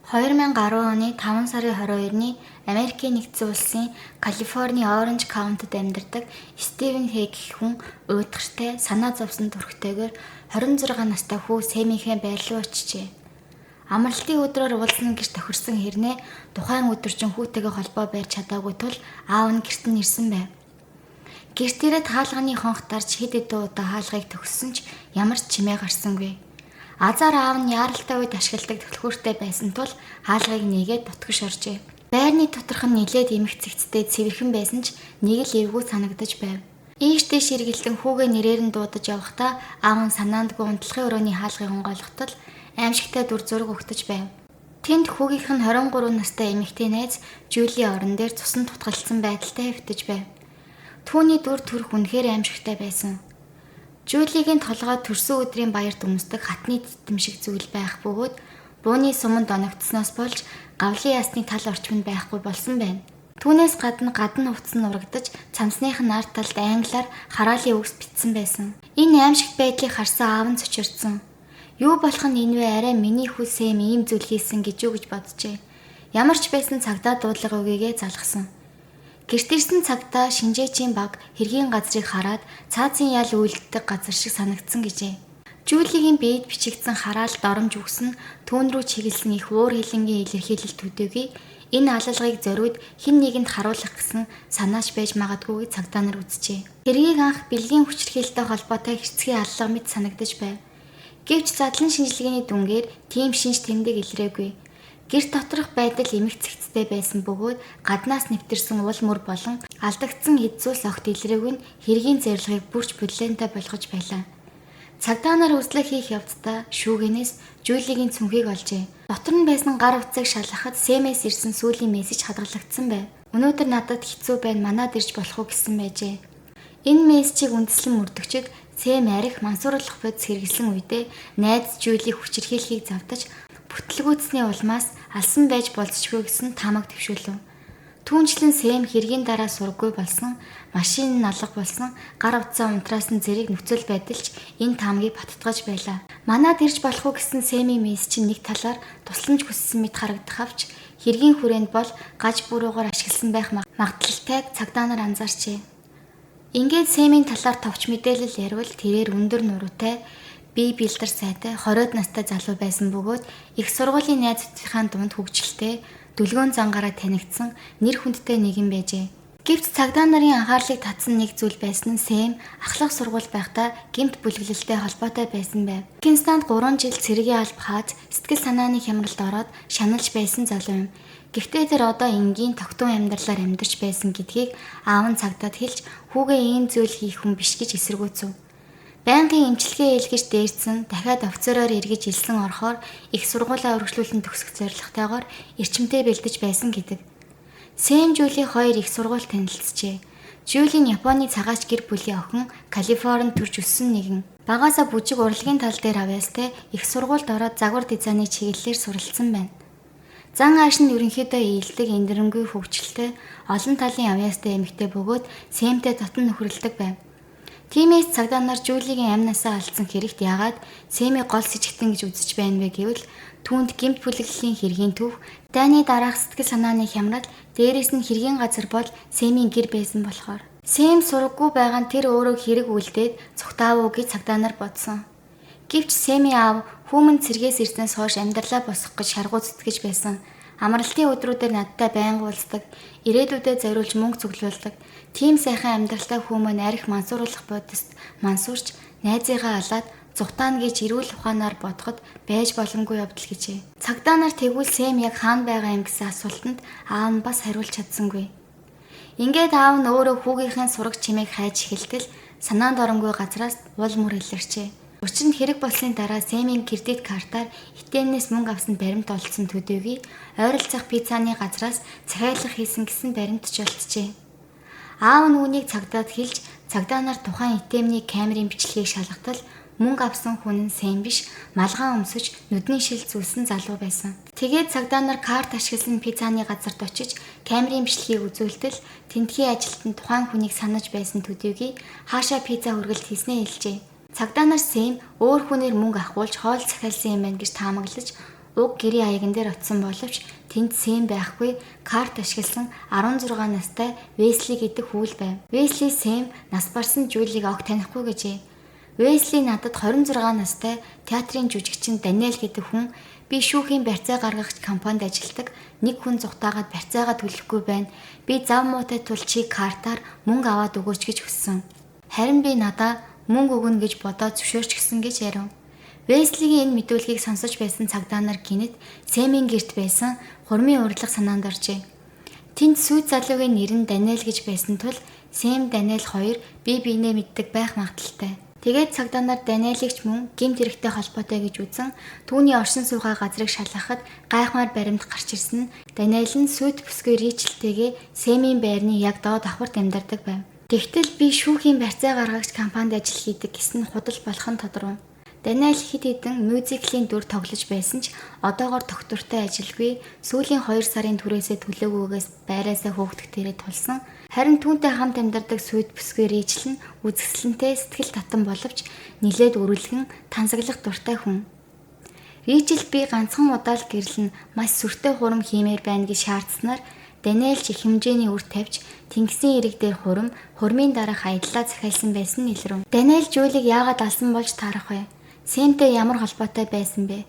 2010 оны 5 сарын 22-ны Америкийн нэгдсэн улсын Калифорни Оранж Каунтид амьдардаг Стивен Хэй гэх хүн уйдгартай санаа зовсон төрхтэйгээр 26 настай хүү Сэмийнхээ байр руу очижээ. Амралтын өдрөөр уулзсан гэж тохирсон хэрнээ тухайн өдөржин хүүтэйгээ холбоо барьж чадаагүй тул аав нь гэрт нь ирсэн байв. Гэрт ирээд хаалганы хонх дарж хэд хэдэн удаа хаалгыг төгссөн ч ямар ч чимээ гарсангүй. Азар аав нь яаралтай үед ашигладаг төлхөөртэй байсан тул хаалгыг нээгээд дутгаш оржээ. Байрны доторх нь нилээд эмх цэгцтэй цэвэрхэн байсан ч нэг л эвгүй санагдаж байв. Ийш тийш эргэлдэн хүүгээ нэрээр нь дуудаж явахдаа аав нь санаандгүй унтлахын өрөөний хаалгыг онгойлготол аимшигтай дүр зураг өгтөж байв. Тэнд хүүгийнх нь 23 настай эмэгтэй найз Жюли орон дээр цусан тутгалсан байдалтай хэвтэж байв. Түүний дүр төрх үнэхээр аимшигтай байсан. Жюлигийн толгой төрсөн өдрийн баярт өмсдөг хатны титэм шиг зүйл байх бөгөөд бууны суманд оногдсноос болж гавлын ясны тал орчмонд байхгүй болсон байна. Түүнээс гадна хувцас нь урагдаж цамсных нь ард талд англиар хараалын үгс бичсэн байсан. Энэ аимшигт байдлыг харсан аав нь цочирдсан. Юу болох нь энэ вэ, арай миний хүү Сэм ийм зүйл хийсэн гэж юу гэж боджээ. Ямар ч байсан цагдаа дуудлага өгьегээ залгасан. Гэрт ирсэн цагтаа шинжээчийн баг хэргийн газрыг хараад цаазын ял үйлддэг газар шиг санагдсан гэжээ. Жүүлигийн биед бичигдсэн хараалт оромж үгс нь түүн рүү чиглэсэн их уур хилэнгийн илэрхийлэл төдийгүй энэ алалгыг зориуд хэн нэгэнд харуулах гэсэн санааш байж магадгүй гэж цагдаа нар үзжээ. Хэргийг анх бэлгийн хүчирхийлэлтэй холбоотой хэрцгий аллага мэт санагдаж байв. Гэвч задлан шинжилгээний дүнгээр тийм шинж тэмдэг илрээгүй. Гэрт доторх байдал эмх цэгцтэй байсан бөгөөд гаднаас нэвтэрсэн уул мөр болон алдагдсан эд зүйлс огт илрээгүй нь хэргийн зорилгыг бүрч бүлээнтэй болгож байлаа. Цагдаа нар үзлэг хийх явцдаа шүүгэнээс Жюлигийн цүнхийг олжээ. Дотор нь байсан гар утсыг шалгахад Сэмээс ирсэн сүүлийн мессеж хадгалагдсан байв. Өнөөдөр надад хэцүү байна, манад ирж болох уу гэсэн байжээ. Энэ мессежийг үндэслэн мөрдөгчид Сэм арих мансууруулах бодис хэрэгэлсэн үедээ найз Жюлиг хүчирхийлэхийг завдаж бүтлгүүцсний улмаас алсан байж болзошгүй гэсэн таамаг төвшүүлв. Түүнчлэн Сэм хэргийн дараа сурггүй болсон, машин нь алга болсон, гар утсаа унтраас нь зэрэг нөхцөл байдалч энэ таамгийг баттгаж байлаа. Манад ирж болох уу гэсэн Сэмийн мессеж нэг талаар тусламж хүссэн мэт харагдах авч хэргийн хүрээнд бол гаж буруугаар ашигласан байх магадлалтайг цагдаа нар анзаарчээ. Ингээд Сэмийн талаар товч мэдээлэл ярил тэрээр өндөр нуруутай бие бэлдэр сайтай 20-од настай залуу байсан бөгөөд их сургуулийн найз нөхдөхийн дунд хөгжилтэй дүлгөөн зангаараа танигдсан нэр хүндтэй нэгэн байжээ. Гэвч цагдаа нарын анхаарлыг татсан нэг зүйл байсан нь Сэм ахлах сургууль байхдаа гэмт бүлэглэлтэй холбоотой байсан байв. Кинстанд 3 жил цэргийн алба хаад сэтгэл санааны хямралд ороод шаналж байсан залуу юм. Гэхдээ тэр одоо энгийн тогтун амьдралаар амьдарч байсан гэдгийг аав нь цагдаад хэлж хүүгээ ийм зүйл хийх хүн биш гэж эсэргүүцв. Байнгын эмчилгээ ээлгэж дээрдсэн дахиад офицероор эргэж илсэн орохоор их сургуулаа өргөжлүүлэн төгсөх зорилготойгоор эрчимтэй бэлдэж байсан гэдэг. Сэм Жюли хоёр их сургууль танилцжээ. Жюли нь Японы цагаач гэр бүлийн охин, Калифорнид төрж өссөн нэгэн. Багаасаа бүжиг урлагийн тал дээр авьяастай их сургуульд ороод загвар дизайны чиглэлээр суралцсан байна. Зан ааш нь ерөнхийдөө ийдэг, эндэрэнгүй хөгжилтэй, олон талын авьяастай эмэгтэй бөгөөд Сэмтэй дотн нөхөрлөдөг байв. Тиймээс цагдаа нар Жюлигийн амнасаа алдсан хэрэгт яагаад Сэмийг гол сэжигтэн гэж үзэж байна вэ гэвэл түүнд гэмт бүлэглэлийн хэргийн төв, дайны дараах сэтгэл санааны хямрал, дээрээс нь хэргийн газар бол Сэмийн гэр байсан болохоор. Сэм сураггүй байгаа нь тэр өөрөө хэрэг үлдээд цухтаав уу гэж цагдаа нар бодсон. Гэвч Сэмийн аав хүүмэн цэргээс ирснээс хойш амьдралаа босгох гэж шаргуу зүтгэж байсан. Амралтын өдрүүдэд надтай байнга уулздаг, ирээдүйдээ зориулж мөнгө цуглуулдаг. Тийм сайхан амьдралтай хүмүүс арих мансууруулах бодист мансуурч найзыгаа алаад зугтаана гэж эрүүл ухаанаар бодоход байж боломгүй явдал гэжээ. Цагдаа нар тэгвэл Сэм яг хаана байгаа юм гэсэн асуултанд аав нь бас хариулж чадсангүй. Ингээд аав нь өөрөө хүүгийнхээ сураг чимээг хайж эхэлтэл санаанд оромгүй газраас уул мөр илэрчээ. Учир нь хэрэг болсны дараа Сэмийн кредит картаар итэнээс мөнгө авсан баримт олдсон төдийгүй ойролцоох пиццаны газраас захиалга хийсэн гэсэн баримт ч олджээ. Аав нь үүнийг цагдаад хэлж цагдаа нар тухайн итэмний камерын бичлэгийг шалгатал мөнгө авсан хүн нь Сэм биш, малгай өмсөж нүдний шил зүүлсэн залуу байсан. Тэгээд цагдаа нар карт ашигласан пиццаны газарт очиж камерын бичлэгийг үзүүлтэл тентхий ажилтан тухайн хүнийг санаж байсан төдийгүй хаашаа пицца хүргэлт хийснээ хэлжээ. Цагдаа нар Сэм өөр хүнээр мөнгө ахуулж хоол захиалсан юм байна гэж таамаглаж Уг гэрийн аяган дээр очсон боловч тэнд Сэм байхгүй, карт ашигласан 16 настай Весли гэдэг хүү л байв. Весли Сэм нас барсан Жулийг огт танихгүй гэжээ. Весли надад 26 настай театрын жүжигчин Даниэл гэдэг хүн би шүүхийн барьцаа гаргагч компанид ажилладаг нэг хүн зүхтаагаад барьцаагаа төлөхгүй байна. Би зав муутай тул чи картаар мөнгө аваад өгөөч гэж хүссэн. Харин би надаа мөнгө өгнө гэж бодоод зөвшөөрчихсөн гэж ярив. Веслигийн энэ мэдүүлгийг сонсож байсан цагдаа нар гинэт Сэмийн гэрт байсан хурмын урилга санаанд оржээ. Тэнд сүйт залуугийн нэр нь Даниэл гэж байсан тул Сэм Даниэл хоёр бие биенээ мэддэг байх магадaltaй. Тэгээд цагдаа нар Даниэлийг ч мөн гэмт хэрэгтэй холбоотой гэж үзэн түүний оршин суугаа газрыг шалгахад гайхмаар баримт гарч ирсэн нь Даниэл нь сүйт бүсгүй Ричелтэйгээ Сэмийн байрны яг доод давхарт амьдардаг байв. Тэгтэл би шүүхийн барьцаа гаргагч компанид ажил хийдэг гэсэн худал болох нь тодорхой. Даниэл хэд хэдэн мюзиклийн дүр тоглож байсан ч одоогоор доктортой ажилгүй сүүлийн 2 сарын түрээсээ төлөөгүйгээс байраасаа хөөгдөх дээрээ тулсан. Харин түүнтэй хамт амьдардаг сүйд бүсгүй Ричел нь үзэсгэлэнтэй сэтгэл татан боловч нилээд өрүүлгэн тансаглах дуртай хүн. Ричел би ганцхан удаа л гэрлэн маш сүртэй хурам хиймээр байна гэж шаардсанаар Даниэл ч их хэмжээний үр тавьж тэнгисийн ирэг дээр хурмын дараах аяллаа захиалсан байсан нь илрв. Даниэл Жулийг яагаад алсан болж таарах вэ? Сэмтэй ямар холбоотой байсан бэ?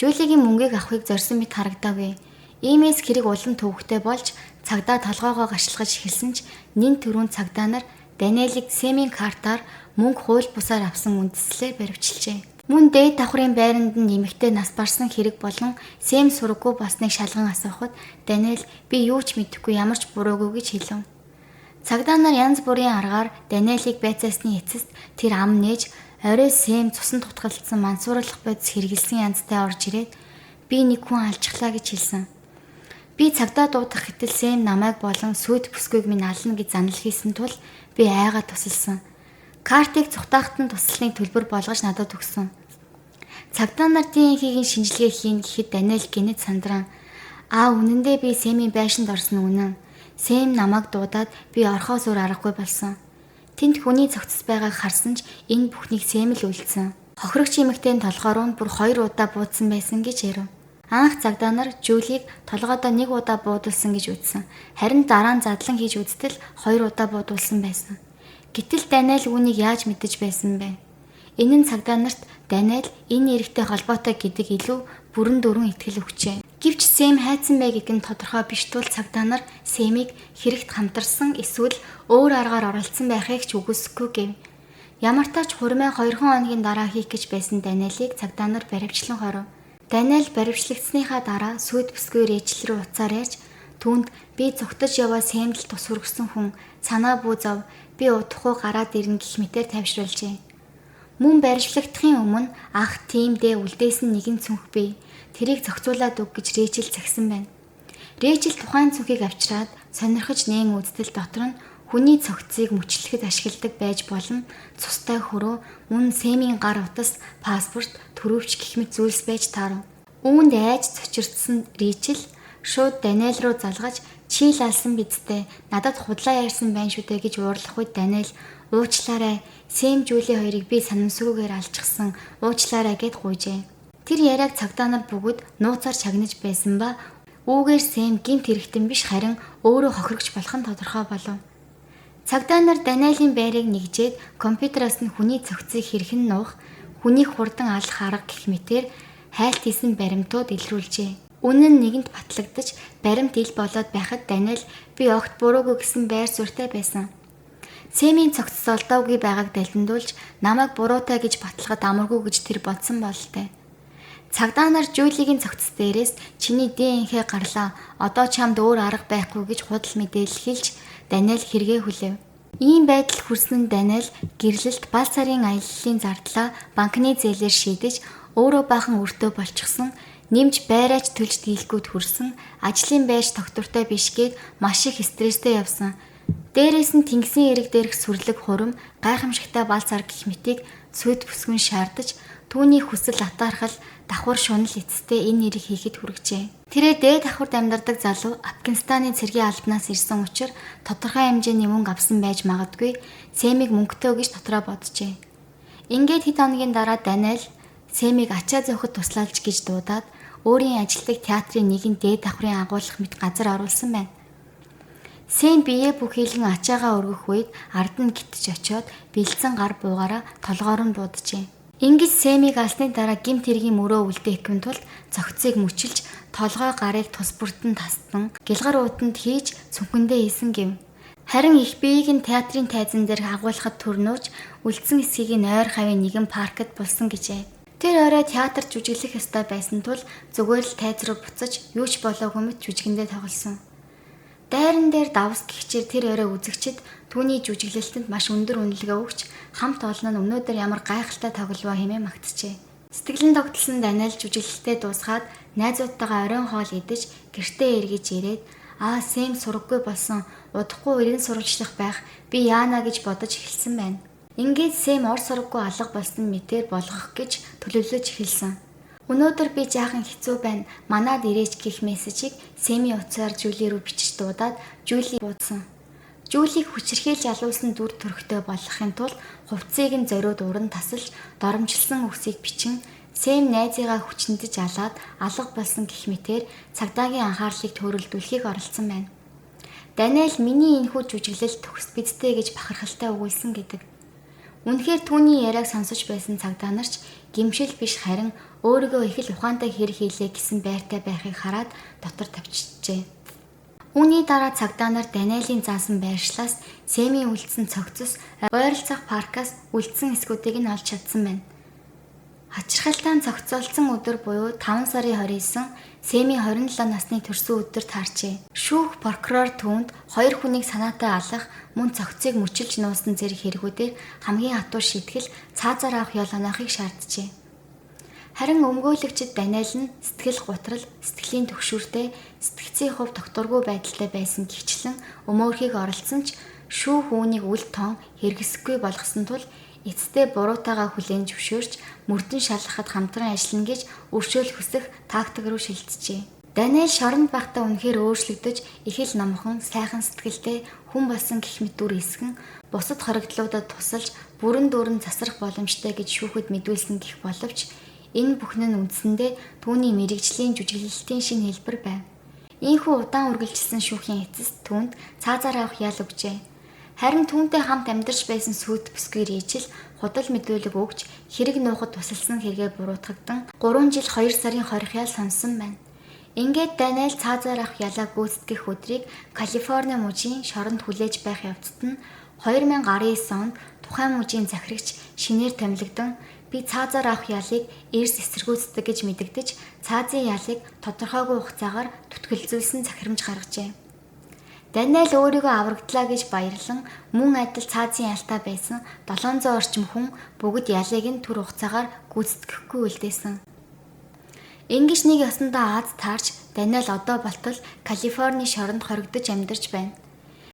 Жулигийн мөнгийг авахыг зорьсон мэт харагдаагүй. Иймээс хэрэг улам төвөгтэй болж цагдаа толгоогоо гашилгаж эхэлсэн ч нэн түрүүн цагдаа нар Даниэлийг Сэмийн картаар мөнгө хууль бусаар авсан үндслээр баривчилжээ. Мөн дээд давхрын байранд нь нэмэгтэй нас барсан хэрэг болон Сэм сураггүй болсныг шалган асуухад Даниэл би юу ч мэдэхгүй ямар ч буруугүй гэж хэлв. Цагдаа нар янз бүрийн аргаар Даниэлийг байцаасны эцэст тэр ам нээж орой Сэм цусан тутгалцсан мансууруулах бодис хэрэгэлсэн янзтай орж ирээд би нэг хүн алжглаа гэж хэлсэн. Би цагдаа дуудах гэтэл Сэм намайг болон сүйд бүсгүйг минь ална гэж занал хийсэн тул би айгаа тусалсан. Картыг цухтаахад нь туслахын төлбөр болгож надад өгсөн. Цагдаа нар DNH-ийн шинжилгээ хийн гэхэд Даниэл гинэт сандран үнэн дээр би Сэмийн байшинд орсон үнэн. Сэм намайг дуудаад би орхоос өөр аргагүй болсон. Тэнд хүний цогцос байгааг харсан ч энэ бүхнийг Сэм л үлдсэн. Хохирогч эмэгтэйн толгоор нь бүр 2 удаа буудсан байсан гэж ярив. Анх цагдаа нар Жулийг толгойдоо 1 удаа буудулсан гэж үзсэн. Харин дараа нь задлан хийж үзтэл 2 удаа буудулсан байсан. Гэтэл Даниэл үүнийг яаж мэдэж байсан бэ? Энэ нь цагдаа нарт Даниэл энэ эрэгтэй холбоотой гэдэг илүү бүрэн дүүрэн итгэл өгчээ. Гэвч Сэм хайцсан бай гэдэг нь тодорхой биш тул цагдаа нар Сэмийг хэрэгт хамтарсан эсвэл өөр аргаар оролцсон байхыг ч үгүйсэхгүй гэв. Ямар тач хурмын 2 хоногийн дараа хийх гэж байсан Даниэлийг цагдаа нар баривчлан хорив. Даниэл баривчлагдсныхаа дараа сүйд бүсгүй Ричел рүү уцаар ярьж түүнд би зүгтэж яваа Сэмд тус хүргэсэн хүн санаа бүү зов би удахгүй гараад ирнэ гэх мэтээр тавьшруулжээ. Мөн баривчлагдахын өмнө ах тиймдээ үлдээсэн нэгэн цүнх бий. Тэрийг зохицуулаад өг гэж Ричел загсан байна. Ричел тухайн цүнхийг авчираад сонирхож нээн үзтэл дотор нь хүний цогцыг мөчлөхөд ашигладаг байж болон цустай хөрөө, мөн Сэмийн гар утас, паспорт, төрөвч гэх мэт зүйлс байж таарав. Үүнд айж цочирдсан Ричел шууд Даниэл руу залгаж чи л алсан бидтэй надад худлаа ярьсан байна шүү дээ гэж уурлах үед Даниэл уучлаарай Сэм Жули хоёрыг би санамсруугаар алчихсан уучлаарай гэд гуйжээ. Тэр яриаг цагдаа нар бүгд нууцаар чагнаж байсан ба үүгээр Сэм гинт хэрэгтэн биш харин өөрөө хохирогч болох нь тодорхой болов. Цагдаа нар Даниэлийн байрыг нэгжээд компьютероос нь хүний цогцыг хэрхэн нуух, хүнийг хурдан алах арга гэх мэтээр хайлт хийсэн баримтууд илрүүлжээ. Үнэн нь нэгэнд батлагдаж баримт ил болоод байхад Даниэл би огт буруугүй гэсэн байр суурьтай байсан. Сэмийн цогцос олдоогүй байгааг далдандуулж намайг буруутай гэж баталгаад амаргүй гэж тэр бодсон бололтой. Цагдаа нар Жулигийн цогцос дээрээс чиний DNH гарлаа. Одоо чамд өөр арга байхгүй гэж худал мэдээлэл хэлж Даниэл хэрэгээ хүлээв. Ийм байдал хүрсэн нь Даниэл гэрлэлт бал сарын аяллалын зардлаа банкны зээлээр шийдэж өөрөө бахан өртөө болчихсон, нэмж байраач төлж дийлгүүд хүрсэн, ажлын байж доктортой биш гээд маш их стресстэй явсан. Дээрээс нь тэнгисийн эрэг дээрх сүрлэг хурам гайхамшигтай бал цар гэх мэтийг сүйд бүсгүн шаардаж түүний хүсэл атаархал давхар шунал эцэстээ энэ нэрийг хийхэд хүргэжээ. Тэрээ дээд давхарт амьдардаг залуу Афганистаны цэргийн албанаас ирсэн учраас тодорхой хэмжээний мөнгө авсан байж магадгүй Сэмийг мөнгөтэй гэж дотроо боджээ. Ингээд хэд хоногийн дараа Даниэл Сэмийг ачаа зөөхөд туслaalж гэж дуудаад өөрийн ажилладаг театрын нэгэн дээд давхрын агуулга мэт газар оруулсан байна. Сэм бие бүхийлэн ачаагаа өргөх үед ард нь гитж очиод бэлдсэн гар буугаараа толгоор нь бууджээ. Ингэж Сэмийг алсны дараа гимт хэргийн мөрөө үлдээх тулд цогцыг мөчилж толгой гарыг тус бүртэн тасдан гэлгар уутанд хийж цүнхэндээ хийсэн гэв. Харин их биеийг нь театрын тайзан дээр агуулхад төрнөөж үлдсэн эсхийг нь ойр хавийн нэгэн паркт булсан гэжээ. Тэр орой театр жүжиглэх ёстой байсан тул зүгээр л тайз руу буцаж юу ч болоогүй мэт жүжигэндээ тоглосон. Дайран дээр давс гихчээр тэр орой үзэгчид түүний жүжиглэлтэнд маш өндөр үнэлгээ өгч хамт олон нь өнөөдөр ямар гайхалтай тоглолоо хэмээн магтжээ. Сэтгэлэн тогтолсон Даниэл жүжиглэлтээ дуусгаад найзуудтайгаа оройн хоол идэж гэртээ эргэж ирээд Сэм сураггүй болсон удахгүй ирэн сурвалжлах байх би яана гэж бодож эхэлсэн байна. Ингээд Сэм ор сураггүй алга болсон мэтэр болгох гэж төлөвлөж эхэлсэн. Өнөөдөр би жаахан хэцүү байна. Манад ирээч гэх мессежийг Сэмийн утсаар Жюли рүү бичиж дуудаад Жюли буудсан. Жюлийг хүчирхийлж алуулсан дүр төрхтэй болгохын тулд хувцсыг нь зориуд уран тасалж доромжилсан үгсийг бичин Сэм найзыгаа хүчнэдэж алаад алга болсон гэх мэтээр цагдаагийн анхаарлыг төөрөлдүүлэхийг оролцсон байна. Даниэл миний энэхүү жүжиглэл төгс бидтэй гэж бахархалтай өгүүлсэн гэдэг. Үнэхээр түүний яриаг сонсож байсан цагдаа нарч гимшил биш харин өөрийгөө их л ухаантай хэрэг хийлээ гэсэн байртай байхыг хараад дотор тавьчихжээ. Үүний дараа цагдаа нар Даниэлийн заасан байршлаас Сэмийн үлдсэн цогцос ойролцоох паркаас үлдсэн эсгүүдийг нь олж чадсан байна. Хачирхалтаан цогцолцсон өдөр буюу 5 сарын 29 Сэмийн 27 насны төрсөн өдөр таарчээ. Шүүх прокурор түүнд 2 хүнийг санаатай алах, мөн цогцыг мөчилж нуусан зэрэг хэрэгүүдээр хамгийн хатуу шийтгэл цаазаар авах ёл оноохыг шаарджээ. Харин өмгөөлөгчид Даниэл нь сэтгэл гутрал, сэтгэлийн төгшүүртэй, сэтгцийн хувь докторгүй байдалтай байсан гихчлэн өмөөрхийг оролцсон ч шүүх үүнийг үл тоон хэрэгсэхгүй болгосон тул эцэстээ буруутайгаа хүлээн зөвшөөрч мөрдөн шалгахад хамтран ажиллана гэж өршөөл хүсэх тактик руу шилжжээ. Даниэл шоронд байхдаа үнэхээр өөрчлөгдөж их л номхон, сайхан сэтгэлтэй хүн болсон гэх мэт дүр эсгэн бусад хоригдлуудад тусалж бүрэн дүүрэн засрах боломжтой гэж шүүхэд мэдүүлсэн гэх боловч энэ бүхэн нь үндсэндээ түүний мэрэгжлийн жүжиглэлтийн шинэ хэлбэр байв. Ийхүү удаан үргэлжилсэн шүүхийн эцэст түүнд цаазаар авах ял өгжээ. Харин түүнтэй хамт амьдарч байсан сүйт бүсгээр ижил худал мэдүүлэг өгч хэрэг нуухад тусалсан хэрэгэ буруутгагдан 3 жил 2 сарын 20 ял сонсон байна. Ингээд Даниэл цаазаар авах ялаа гүйцэтгэх өдрийг Калифорни мужийн шоронд хүлээж байх явцад нь 2019 онд тухайн мужийн захирагч шинээр томилогдсон би цаазаар авах ялыг эрс эсэргүүцдэг гэж мэдэгдэж цаазын ялыг тодорхойгүй хугацаагаар түтгэлзүүлсэн захирамж гаргажээ. Даниэл өөрийгөө аврагдлаа гэж баярлан мөн адил цаазын ялтай байсан 700 орчим хүн бүгд ялыг нь түр хугацаагаар гүйцэтгэхгүй үлдээсэн. Ингэж нэг ёсондоо Аз таарч Даниэл одоо болтол Калифорни шоронд хоригдож амьдарч байна.